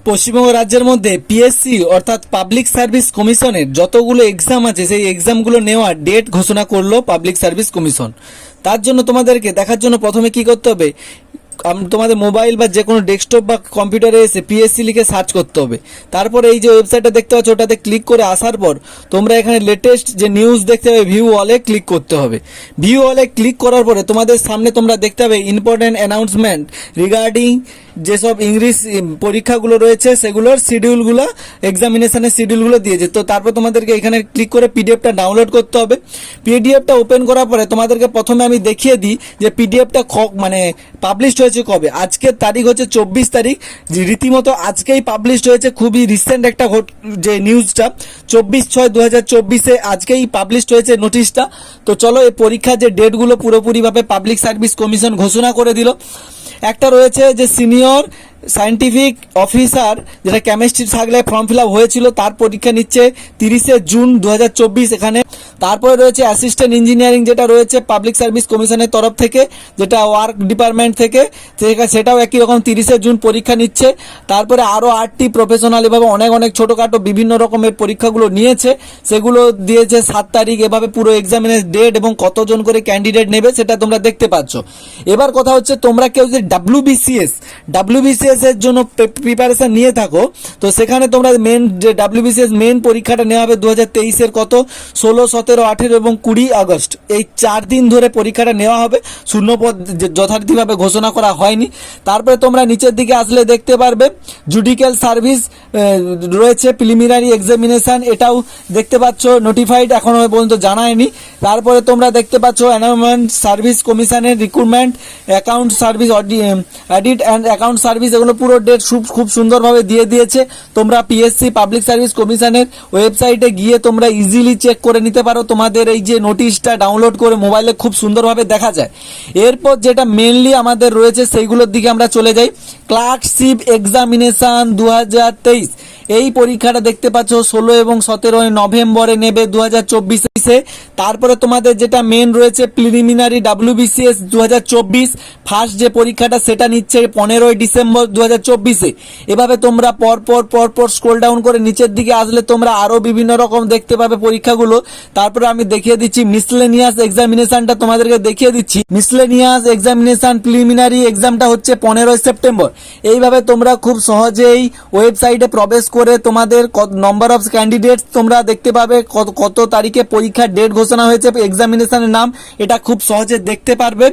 পশ্চিমবঙ্গ রাজ্যের মধ্যে পিএসসি অর্থাৎ পাবলিক সার্ভিস কমিশনের যতগুলো এক্সাম আছে সেই এক্সামগুলো নেওয়ার ডেট ঘোষণা করলো পাবলিক সার্ভিস কমিশন। তার জন্য তোমাদেরকে দেখার জন্য প্রথমে কি করতে হবে, তোমাদের মোবাইল বা যে কোনো ডেস্কটপ বা কম্পিউটারে এসে পিএসসি লিখে সার্চ করতে হবে। তারপরে এই যে ওয়েবসাইটটা দেখতে পাচ্ছ ওটাতে ক্লিক করে আসার পর তোমরা এখানে লেটেস্ট যে নিউজ দেখতে হবে ভিউ অলে ক্লিক করতে হবে। ভিউ অলে ক্লিক করার পরে তোমাদের সামনে তোমরা দেখতে হবে ইম্পর্টেন্ট অ্যানাউন্সমেন্ট রিগার্ডিং যেসব ইংলিশ পরীক্ষাগুলো রয়েছে সেগুলোর শিডিউলগুলো, এক্সামিনেশনের শিডিউলগুলো দিয়েছে। তো তারপর তোমাদেরকে এখানে ক্লিক করে পিডিএফটা ডাউনলোড করতে হবে। পিডিএফটা ওপেন করার পরে তোমাদেরকে প্রথমে আমি দেখিয়ে দিই যে পিডিএফটা মানে পাবলিশ হয়েছে কবে। আজকের তারিখ হচ্ছে 24 তারিখ, রীতিমতো আজকেই পাবলিশ হয়েছে। খুবই রিসেন্ট একটা যে নিউজটা 24/6/2024 আজকেই পাবলিশ হয়েছে নোটিশটা। তো চলো এই পরীক্ষার যে ডেটগুলো পুরোপুরিভাবে পাবলিক সার্ভিস কমিশন ঘোষণা করে দিল। একটা রয়েছে যে সিনিয়র সায়েন্টিফিক অফিসার, যেটা কেমিস্ট্রি থাকলে ফর্ম ফিল আপ হয়েছিল, তার পরীক্ষা নিচ্ছে 30 জুন 2024 এখানে। তারপরে রয়েছে অ্যাসিস্ট্যান্ট ইঞ্জিনিয়ারিং, যেটা রয়েছে পাবলিক সার্ভিস কমিশনের তরফ থেকে, যেটা ওয়ার্ক ডিপার্টমেন্ট থেকে, সেটাও একই রকম 30 জুন পরীক্ষা নিচ্ছে। তারপরে আরও 8টি প্রফেশনাল এভাবে অনেক ছোটোখাটো বিভিন্ন রকমের পরীক্ষাগুলো নিয়েছে, সেগুলো দিয়েছে 7 তারিখ। এভাবে পুরো এক্সামিনের ডেট এবং কতজন করে ক্যান্ডিডেট নেবে সেটা তোমরা দেখতে পাচ্ছ। এবার কথা হচ্ছে তোমরা কেউ যদি ডাব্লিউবিসিএস এর জন্য প্রিপারেশন নিয়ে থাকো, তো সেখানে তোমরা মেন যে ডাব্লিউবিসিএস মেন পরীক্ষাটা নেওয়া হবে 2023 কত 16, 17, 18 এবং 20 আগস্ট, এই 4 দিন ধরে পরীক্ষাটা নেওয়া হবে। শূন্যপদ যথারীতিভাবে ঘোষণা করা হয়নি। তারপরে তোমরা নিচের দিকে আসলে দেখতে পারবে জুডিশিয়াল সার্ভিস রয়েছে প্রিলিমিনারি এক্সামিনেশন, এটাও দেখতে পাচ্ছ নোটিফাইড এখনো পর্যন্ত জানায়নি। তারপরে তোমরা দেখতে পাচ্ছ এনভায়রনমেন্ট সার্ভিস কমিশনের recruitment, account service audit and account service, এগুলো পুরো ডেট খুব সুন্দরভাবে দিয়ে দিয়েছে। তোমরা পিএসসি পাবলিক সার্ভিস কমিশনের ওয়েবসাইটে গিয়ে তোমরা ইজিলি চেক করে নিতে পারো। তোমাদের এই যে নোটিশটা ডাউনলোড করে মোবাইলে খুব সুন্দরভাবে দেখা যায়। এরপর যেটা মেনলি আমাদের রয়েছে সেইগুলোর দিকে আমরা চলে যাই। ক্লার্কশিপ এক্সামিনেশন 2023, এই পরীক্ষাটা দেখতে পাচ্ছ 16 এবং 17 নভেম্বরে নেবে 2024-এ। তারপরে তোমাদের যেটা মেন রয়েছে প্রিলিমিনারি ডাব্লিউবিসিএস 2024 ফার্স্ট যে পরীক্ষাটা সেটা নিচ্ছে 15 ডিসেম্বর 2024-এ। এভাবে তোমরা পরপর স্ক্রল ডাউন করে নিচের দিকে আসলে তোমরা আরো বিভিন্ন রকম দেখতে পাবে পরীক্ষাগুলো। তারপরে আমি দেখিয়ে দিচ্ছি মিসলেনিয়াস এক্সামিনেশনটা তোমাদেরকে দেখিয়ে দিচ্ছি। মিসলেনিয়াস এক্সামিনেশন প্রিলিমিনারি এক্সামটা হচ্ছে 15 সেপ্টেম্বর। এইভাবে তোমরা খুব সহজেই ওয়েবসাইটে প্রবেশ করে তোমাদের নাম্বার অফ ক্যান্ডিডেটস তোমরা দেখতে পাবে, কত তারিখে পরীক্ষার ডেট ঘোষণা হয়েছে, এক্সামিনেশনের নাম, এটা খুব সহজে দেখতে পারবে।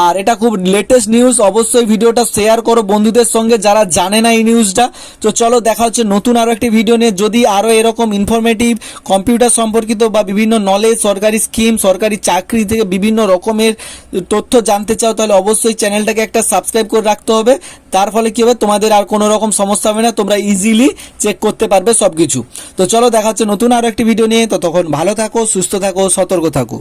আর এটা খুব লেটেস্ট নিউজ, অবশ্যই ভিডিওটা শেয়ার করো বন্ধুদের সঙ্গে যারা জানে না এই নিউজটা। তো চলো দেখা হচ্ছে নতুন আরো একটি ভিডিও নিয়ে। যদি আরো এরকম ইনফরমেটিভ কম্পিউটার সম্পর্কিত বা বিভিন্ন নলেজ, সরকারি স্কিম, সরকারি চাকরি থেকে বিভিন্ন রকমের তথ্য জানতে চাও তাহলে অবশ্যই চ্যানেলটাকে একটা সাবস্ক্রাইব করে রাখতে হবে। তার ফলে কি হবে, তোমাদের আর কোনো রকম সমস্যা হবে না, তোমরা ইজিলি চেক করতে পারবে সবকিছু। তো চলো দেখা হচ্ছে নতুন আরো একটি ভিডিও নিয়ে। ততক্ষণ ভালো থাকো, সুস্থ থাকো, সতর্ক থাকো।